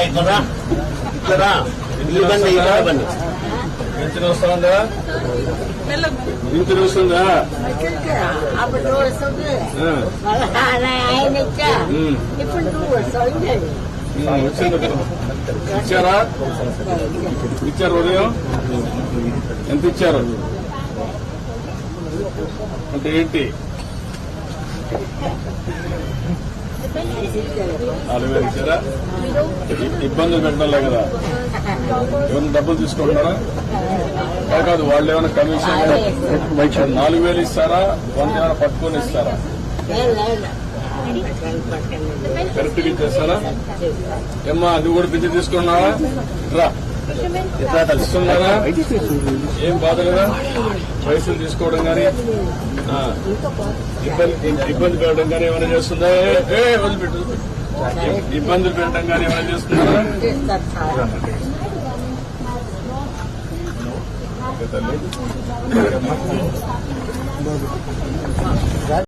ఇక్కడ బన్నీ పింఛన్ వస్తుందా? పింఛన్ వస్తుందా? అప్పుడు వస్తుంది ఆయన ఇచ్చా ఇప్పుడు నువ్వు వస్తుంది. ఇచ్చారా? ఇచ్చారు. ఉదయం ఎంత ఇచ్చారు అంటే ఏంటి? 4,000 ఇచ్చారా? ఇబ్బందులు పెట్టడంలే కదా. ఏమైనా డబ్బులు తీసుకుంటారా? కాదు, వాళ్ళు ఏమైనా కమిషన్ 4,000 ఇస్తారా? 100 ఏమైనా పట్టుకొని ఇస్తారా? కరెక్ట్గా ఇచ్చేస్తారా? ఏమ్మా అది కూడా పిచ్చి తీసుకున్నావా? ఇట్లా తెలుస్తున్నారా? ఏం బాధ కదా పైసలు తీసుకోవడం కానీ ఇబ్బంది పెట్టడం కానీ ఏమైనా చేస్తుందా? వదిలిపెట్టు. ఇబ్బందులు పెట్టడం కానీ ఏమైనా చేస్తున్నారా? తల్లి